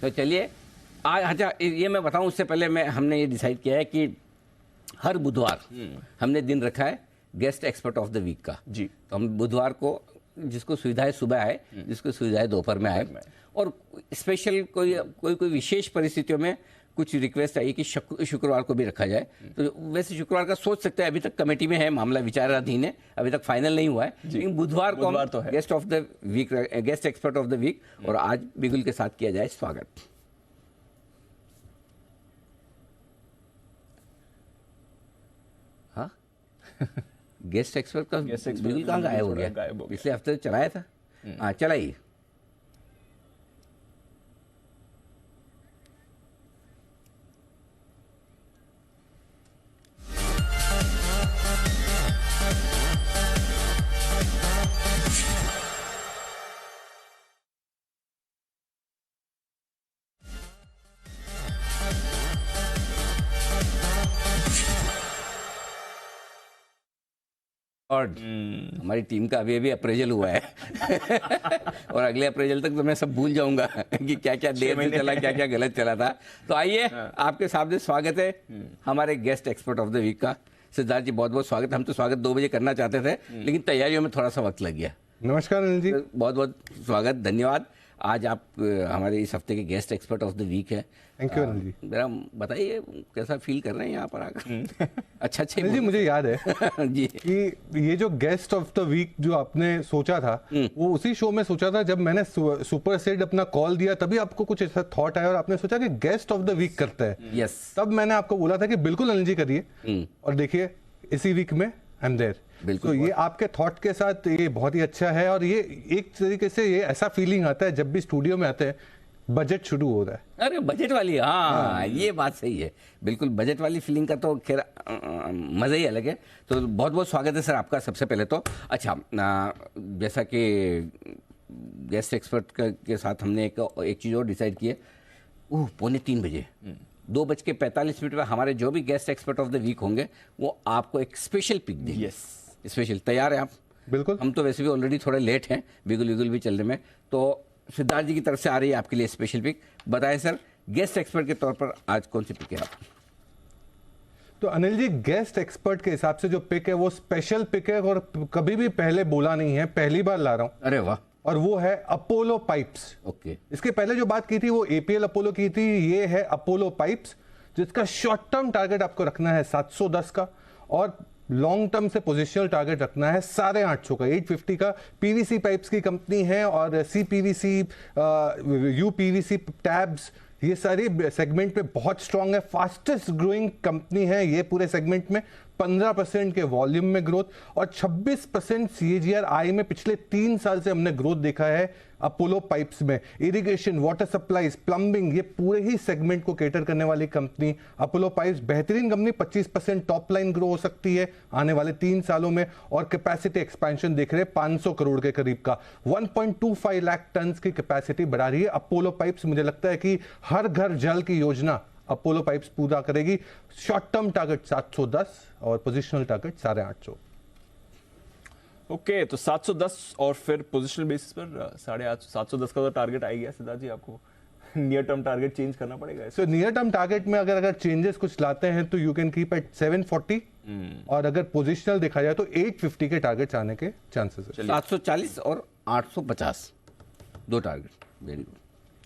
तो चलिए आज, अच्छा ये मैं बताऊं उससे पहले हमने ये डिसाइड किया है कि हर बुधवार हमने दिन रखा है guest expert of the week का जी। तो हम बुधवार को जिसको सुविधाएं सुबह आए, जिसको सुविधाएं दोपहर में आए, और स्पेशल कोई विशेष परिस्थितियों में कुछ रिक्वेस्ट आई कि शुक्रवार को भी रखा जाए। तो वैसे शुक्रवार का सोच सकते हैं, अभी तक कमेटी में है, मामला विचाराधीन है, अभी तक फाइनल नहीं हुआ है, लेकिन बुधवार को हम तो है guest of the week, guest expert of the week, और आज बिगुल के साथ किया जाए स्वागत। हाँ गेस्ट एक्सपर्ट का बिगुल कहाँ गायब हो गया? पिछले हफ्ते चलाया था। हाँ चलाइए। और हमारी टीम का अभी अप्रेजल हुआ है और अगले अप्रेजल तक तो मैं सब भूल जाऊंगा कि क्या क्या देर से चला, क्या क्या गलत चला था। तो आइए आपके सामने स्वागत है हमारे guest expert of the week का। सिद्धार्थ जी बहुत बहुत स्वागत। हम तो स्वागत 2 बजे करना चाहते थे, लेकिन तैयारियों में थोड़ा सा वक्त लग गया। नमस्कार अनिल जी। बहुत बहुत स्वागत, धन्यवाद। आज आप हमारे इस हफ्ते के guest expert of the week है। Thank you Anil ji. मेरा बताइए कैसा फील कर रहे हैं यहाँ पर आकर? अच्छा अनिल जी, मुझे याद है जी कि ये जो गेस्ट ऑफ द वीक जो आपने सोचा था वो उसी शो में सोचा था जब मैंने सुपर सेट अपना कॉल दिया, तभी आपको कुछ ऐसा थॉट आया और आपने सोचा कि गेस्ट ऑफ द वीक करते हैं। यस, तब मैंने आपको बोला था कि बिल्कुल अनिल जी करिए, और देखिए इसी वीक में आई एम देयर। बिल्कुल। तो ये आपके थॉट के साथ ये बहुत ही अच्छा है, और ये एक तरीके से ये ऐसा फीलिंग आता है जब भी स्टूडियो में आते हैं बजट शुरू हो रहा है। अरे बजट वाली, हाँ ये बात सही है, बिल्कुल बजट वाली फीलिंग का तो खैर मज़ा ही अलग है। तो बहुत बहुत स्वागत है सर आपका सबसे पहले तो। अच्छा जैसा कि गेस्ट एक्सपर्ट के साथ हमने एक चीज़ और डिसाइड की है, 2:45 बजे 2:45 में हमारे जो भी guest expert of the week होंगे वो आपको एक स्पेशल पिक देंगे। Yes, special. तैयार है आप? बिल्कुल। हम तो वैसे भी ऑलरेडी थोड़े लेट हैं, बिगुल भी चलने में। तो सिद्धार्थ जी की तरफ से आ रही है आपके लिए स्पेशल पिक। बताएं सर, गेस्ट एक्सपर्ट के तौर पर आज कौन सी पिक है आप? तो अनिल जी, गेस्ट एक्सपर्ट के हिसाब से जो पिक है वो स्पेशल पिक है, और कभी भी पहले बोला नहीं है, पहली बार ला रहा हूं। अरे वाह। और वो है अपोलो पाइप्स। ओके। इसके पहले जो बात की थी वो एपीएल अपोलो की थी, ये है अपोलो पाइप्स, जिसका शॉर्ट टर्म टारगेट आपको रखना है 710 का, और लॉन्ग टर्म से पोजिशनल टारगेट रखना है 850 का। 850 का पीवीसी पाइप्स की कंपनी है, और सीपीवीसी, यूपीवीसी टैब्स, ये सारे सेगमेंट पे बहुत स्ट्रांग है। फास्टेस्ट ग्रोइंग कंपनी है ये पूरे सेगमेंट में। 15% के वॉल्यूम में ग्रोथ और 26% सीएजीआर आई में पिछले 3 साल से हमने ग्रोथ देखा है अपोलो पाइप्स में। इरिगेशन, वाटर सप्लाईज, प्लम्बिंग, ये पूरे ही सेगमेंट को कैटर करने वाली कंपनी अपोलो पाइप्स। बेहतरीन कंपनी, 25% टॉप लाइन ग्रो हो सकती है आने वाले 3 सालों में, और कैपेसिटी एक्सपेंशन देख रहे हैं 500 करोड़ के करीब का। 1.25 लाख टन की कैपेसिटी बढ़ा रही है अपोलो पाइप्स। मुझे लगता है कि हर घर जल की योजना अपोलो पाइप्स पूरा करेगी। शॉर्ट टर्म टारगेट 710 और पोजिशनल टारगेट 850। ओके, तो 710 और फिर पोजिशनल बेसिस पर 850, 710 का तो टारगेट आ गया। सिद्धार्थ जी, आपको नियर टर्म टारगेट चेंज करना पड़ेगा। सो नियर टर्म टारगेट में अगर चेंजेस कुछ लाते हैं तो यू कैन कीप एट 740, और अगर पोजिशनल देखा जाए तो 850 के टारगेट्स आने के चांसेस है। 740 और 850 दो टारगेट। Very good.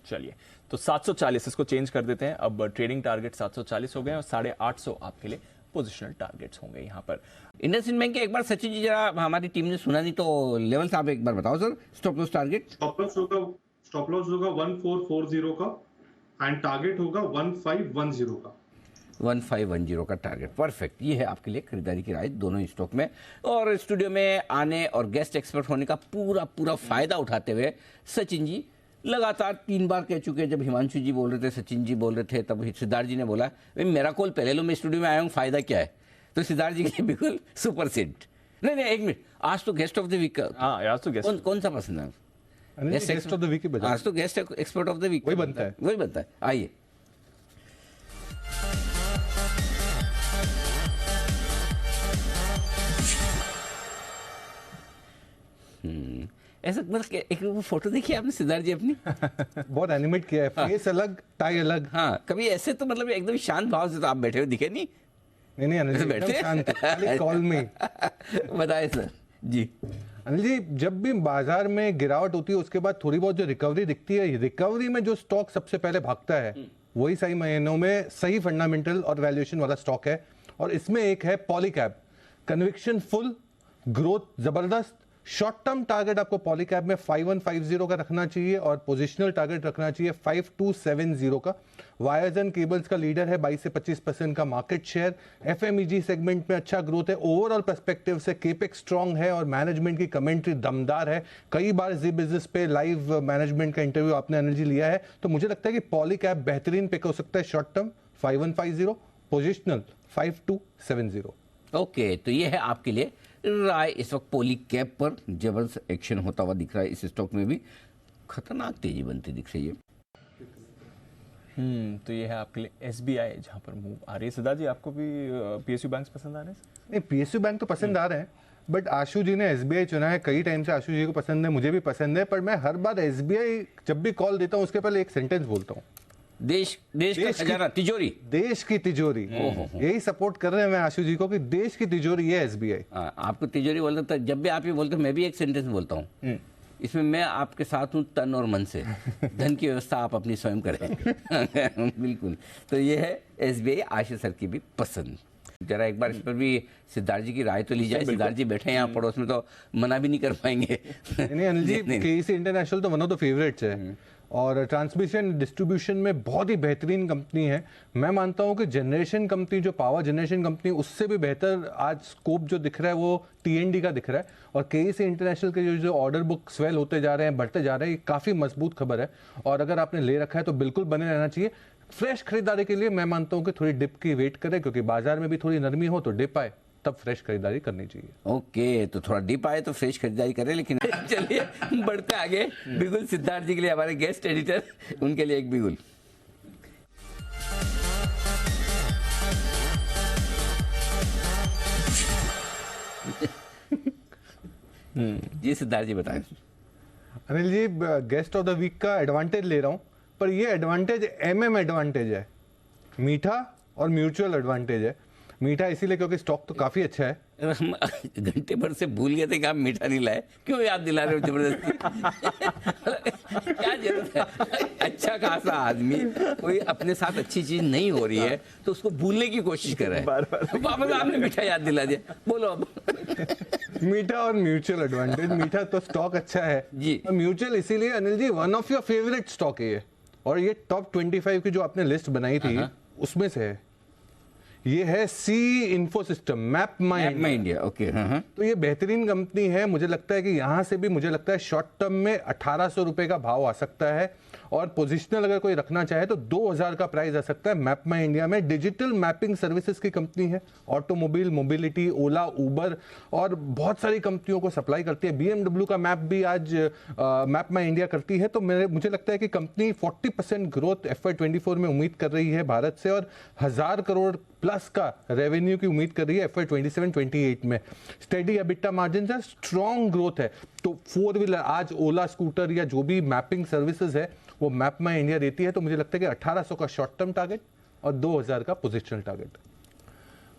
चलिए, तो 740 इसको चेंज कर देते हैं। अब ट्रेडिंग टारगेट 740 हो गए और 850 आपके लिए पोजिशनल टारगेट्स होंगे यहाँ पर। इंडसइंड बैंक के एक बार सचिन जी जरा, हमारी टीम ने सुना नहीं तो लेवल्स आप एक बार बताओ sir. Stop loss target? Stop loss होगा 1440 का, एंड टारगेट होगा 1510 का। 1510 का टारगेट। परफेक्ट। ये है आपके लिए खरीदारी की राय दोनों ही स्टॉक में। और स्टूडियो में आने और गेस्ट एक्सपर्ट होने का पूरा फायदा उठाते हुए सचिन जी लगातार 3 बार कह चुके हैं। जब हिमांशु जी बोल रहे थे, सचिन जी बोल रहे थे, तब सिद्धार्थ जी ने बोला मेरा कॉल पहले लो, मैं स्टूडियो में आया हूँ, फायदा क्या है? तो सिद्धार्थ जी के बिल्कुल सुपर सेट। नहीं एक मिनट, आज तो गेस्ट ऑफ द वीक का आज तो गेस्ट कौन सा पसंद है? गेस्ट ऑफ द वीक की बजाय आज तो guest expert of the week वही बनता है। आइए। ऐसा मतलब एक वो फोटो देखी आपने सिद्धार्थ जी अपनी? बहुत एनिमेट किया है, फेस अलग, टाई अलग। हाँ, कभी ऐसे तो मतलब एकदम शांत भाव से तो आप बैठे हुए दिखे नहीं। नहीं अनिल जी, बैठे? एकदम शांत, खाली कॉल में। बताए सर जी। अनिल जी, जब भी बाजार में गिरावट होती है उसके बाद थोड़ी बहुत जो रिकवरी दिखती है, रिकवरी में जो स्टॉक सबसे पहले भागता है वही सही महीनों में सही फंडामेंटल और वैल्यूएशन वाला स्टॉक है। और इसमें एक है पॉलीकैब, कन्विक्शन फुल, ग्रोथ जबरदस्त। शॉर्ट टर्म टारगेट आपको पॉलीकैब में 5150 का रखना चाहिए और पोजिशनल टारगेट रखना चाहिए 5270 का। वायर्स एंड केबल्स का लीडर है, 22 से 25% का मार्केट शेयर। एफएमईजी सेगमेंट में अच्छा ग्रोथ है। ओवरऑल पर्सपेक्टिव से केपेक्स स्ट्रांग है और मैनेजमेंट की कमेंट्री दमदार है। कई बार जी बिजनेस पे लाइव मैनेजमेंट का इंटरव्यू आपने अनिल जी लिया है, तो मुझे लगता है कि पॉलीकैब बेहतरीन पिक हो सकता है। Short term 5150, positional 5270। ओके, तो ये है आपके लिए राय। इस वक्त पोली कैप पर जबरदस्त एक्शन होता हुआ दिख रहा है। इस स्टॉक में भी खतरनाक तेजी बनती दिख रही है। तो ये है आपके लिए एसबीआई जहाँ पर मूव आ रही है। सिद्धार्थ जी, आपको भी पीएसयू बैंक्स पसंद आ रहे हैं? नहीं, पीएसयू बैंक तो पसंद आ रहे हैं, बट आशु जी ने एसबीआई चुना है। कई टाइम से आशु जी को पसंद है, मुझे भी पसंद है, पर मैं हर बार एसबीआई जब भी कॉल देता हूँ उसके पहले एक सेंटेंस बोलता हूँ, देश का खजाना, तिजोरी। देश की तिजोरी। यही सपोर्ट कर रहे हैं मैं आशु जी को कि देश की तिजोरी है एसबीआई। हाँ, आपको तिजोरी बोलता था। जब भी आप ये बोलते हो मैं भी एक सेंटेंस बोलता हूँ, इसमें मैं आपके साथ हूँ तन और मन से। धन की व्यवस्था आप अपनी स्वयं करें। बिल्कुल। तो ये है एसबीआई, आशीष सर की भी पसंद। जरा एक बार इस पर भी सिद्धार्थ जी की राय तो ली जाए। सिद्धार्थ जी बैठे हैं यहाँ पड़ोस में, तो मना भी नहीं कर पाएंगे। नहीं अनिल जी, केईसी इंटरनेशनल तो वन ऑफ द फेवरेट्स है और ट्रांसमिशन डिस्ट्रीब्यूशन में बहुत ही बेहतरीन कंपनी है। मैं मानता हूं कि जनरेशन कंपनी, जो पावर जनरेशन कंपनी, उससे भी बेहतर आज स्कोप जो दिख रहा है वो टीएनडी का दिख रहा है। और केईसी इंटरनेशनल के जो ऑर्डर बुक स्वेल होते जा रहे हैं, बढ़ते जा रहे हैं, ये काफ़ी मजबूत खबर है। और अगर आपने ले रखा है तो बिल्कुल बने रहना चाहिए। फ्रेश खरीदारी के लिए मैं मानता हूँ कि थोड़ी डिप की वेट करें, क्योंकि बाजार में भी थोड़ी नरमी हो तो डिप आए तब फ्रेश खरीदारी करनी चाहिए। ओके, तो थोड़ा डिप आए तो फ्रेश खरीदारी करें। लेकिन चलिए बढ़ते आगे। बिगुल सिद्धार्थ जी के लिए, हमारे गेस्ट एडिटर, उनके लिए एक बिगुल। जी सिद्धार्थ जी बताएं। Anil ji, guest of the week का एडवांटेज ले रहा हूं, पर ये एडवांटेज एमएम एडवांटेज है, मीठा और म्यूचुअल एडवांटेज है। मीठा इसीलिए क्योंकि स्टॉक तो काफी अच्छा है। हम घंटे भर से भूल गए थे कि आप मीठा नहीं लाए, क्यों याद दिला रहे हो जबरदस्ती? क्या जरूरत है? अच्छा खासा आदमी, कोई अपने साथ अच्छी चीज नहीं हो रही है तो उसको भूलने की कोशिश कर रहा है। वापस आपने मीठा याद दिला दिया, बोलो अब। मीठा और म्यूचुअल एडवांटेज। मीठा तो स्टॉक अच्छा है जी। और म्यूचुअल इसीलिए Anil ji one of your favourite stock है ये, और ये टॉप 25 की जो आपने लिस्ट बनाई थी उसमें से है। ये है सी इन्फोसिस्टम, मैप माई इंडिया। ओके, हाँ। तो ये बेहतरीन कंपनी है। मुझे लगता है कि यहाँ से भी मुझे लगता है शॉर्ट टर्म में 1800 रुपए का भाव आ सकता है, और पोजिशनल अगर कोई रखना चाहे तो 2000 का प्राइस आ सकता है। मैप माई इंडिया में डिजिटल मैपिंग सर्विसेज की कंपनी है, ऑटोमोबाइल, मोबिलिटी, ओला, उबर और बहुत सारी कंपनियों को सप्लाई करती है। BMW का मैप भी आज मैप माई इंडिया करती है। तो मुझे लगता है कि कंपनी 40% ग्रोथ FY24 में उम्मीद कर रही है भारत से, और 1000 करोड़ प्लस का रेवेन्यू की उम्मीद कर रही है FY27-28 में। स्टेडी एबिटा मार्जिन है, स्ट्रॉन्ग ग्रोथ है। तो 4 व्हीलर आज ओला स्कूटर या जो भी मैपिंग सर्विसेज है वो मैप माई इंडिया देती है। तो मुझे लगता है कि 1800 का शॉर्ट टर्म टारगेट और 2000 का पोजिशनल टारगेट।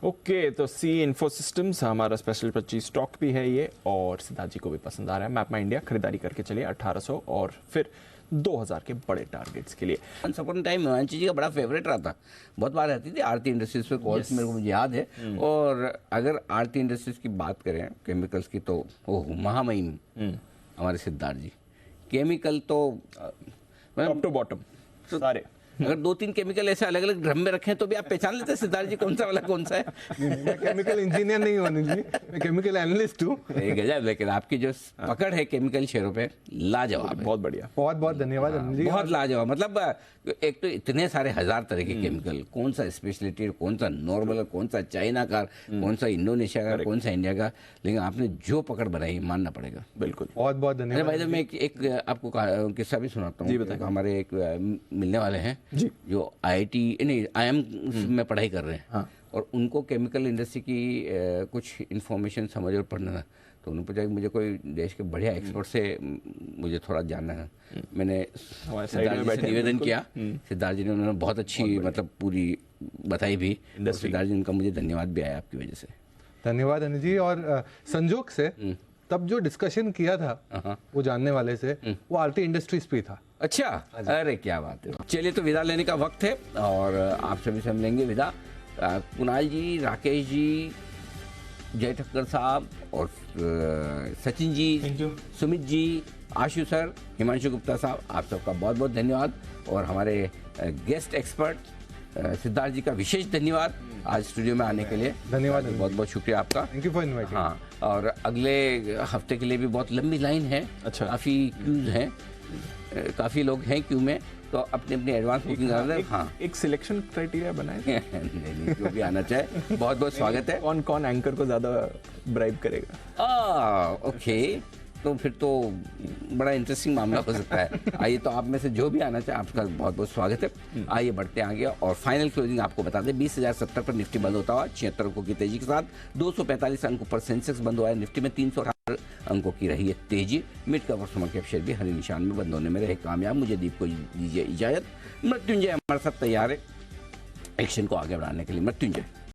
ओके, तो सी इन्फोसिस्टम्स हमारा स्पेशल 25 स्टॉक भी है ये, और सिद्धार्थ जी को भी पसंद आ रहा है। मैप माई इंडिया खरीदारी करके चलिए 1800 और फिर 2000 के बड़े टारगेट्स के लिए। वंस अपॉन टाइम हिमांशी जी का बड़ा फेवरेट रहा था, बहुत बार रहती थी आरती इंडस्ट्रीज पे कॉल्स, मेरे को मुझे याद है। और अगर आरती इंडस्ट्रीज की बात करें केमिकल्स की, तो ओह महामहिम हमारे सिद्धार्थ जी। केमिकल तो टॉप टू बॉटम सारे। अगर 2-3 केमिकल ऐसे अलग अलग ड्रम में रखें तो भी आप पहचान लेते हैं सिद्धार्थ जी कौन सा वाला कौन सा है? मैं केमिकल इंजीनियर नहीं हूं अनिल जी, मैं केमिकल एनालिस्ट हूँ। गजब, लेकिन आपकी जो पकड़ है केमिकल शेयरों पे लाजवाब है। बहुत बढ़िया, बहुत बहुत धन्यवाद अनिल जी। बहुत लाजवाब। मतलब एक तो इतने सारे 1000 तरह के केमिकल, कौन सा स्पेशलिटी, कौन सा नॉर्मल, कौन सा चाइना का, कौन सा इंडोनेशिया का, कौन सा इंडिया का, लेकिन आपने जो पकड़ बनाई मानना पड़ेगा। बिल्कुल, बहुत बहुत अरे धन्यवाद। भाई, मैं एक आपको किस्सा भी सुनाता हूँ। जी बताइए। हमारे एक मिलने वाले हैं जी, जो IIT नहीं IIM में पढ़ाई कर रहे हैं। हाँ। और उनको केमिकल इंडस्ट्री की कुछ इन्फॉर्मेशन समझ और पढ़ना था। तो उन्होंने पूछा कि मुझे कोई देश के बढ़िया एक्सपर्ट से मुझे थोड़ा जानना है। मैंने हमारे साइड में सिद्धार्थ जी से बैठे हैं, निवेदन बिल्कुल। किया, सिद्धार्थ जी ने उन्होंने बहुत अच्छी मतलब पूरी बताई भी, और Industry। सिद्धार्थ जी उनका मुझे धन्यवाद भी आया आपकी वजह से। धन्यवाद अनिल जी। और संजोग से तब जो डिस्कशन किया था वो जानने वाले से, वो आरती इंडस्ट्रीज पे था। अच्छा, अरे क्या बात है। चलिए तो विदा लेने का वक्त है और आप सभी से हम लेंगे विदा। कुणाल जी, राकेश जी, जय ठक्कर साहब और सचिन जी, सुमित जी, आशु सर, हिमांशु गुप्ता साहब, आप सबका बहुत बहुत धन्यवाद। और हमारे गेस्ट एक्सपर्ट सिद्धार्थ जी का विशेष धन्यवाद आज स्टूडियो में आने के लिए। धन्यवाद। बहुत बहुत शुक्रिया आपका। Thank you for inviting. हाँ, और अगले हफ्ते के लिए भी बहुत लंबी लाइन है। अच्छा। काफ़ी क्यूज हैं, काफ़ी लोग हैं क्यू में, तो अपनी अपनी एडवांस बुकिंग कर दें। हाँ एक सिलेक्शन क्राइटेरिया बनाए। नहीं, जो भी आना चाहे बहुत बहुत स्वागत है। कौन कौन एंकर को ज्यादा ब्राइब करेगा? ओके, तो फिर तो बड़ा इंटरेस्टिंग मामला हो सकता है। आइए, तो आप में से जो भी आना चाहे आपका बहुत बहुत स्वागत है। आइए बढ़ते हैं आगे और फाइनल क्लोजिंग आपको बता दें। 20,070 पर निफ्टी बंद होता हुआ 76 अंकों की तेजी के साथ 245 अंकों पर सेंसेक्स बंद हुआ है। निफ्टी में 318 अंकों की रही है तेजी। Mid cover small cap share भी हरे निशान में बंद होने में रहे कामयाब। मुझे दीप को दीजिए इजाजत। मृत्युंजय हमारे साथ तैयार है एक्शन को आगे बढ़ाने के लिए। मृत्युंजय।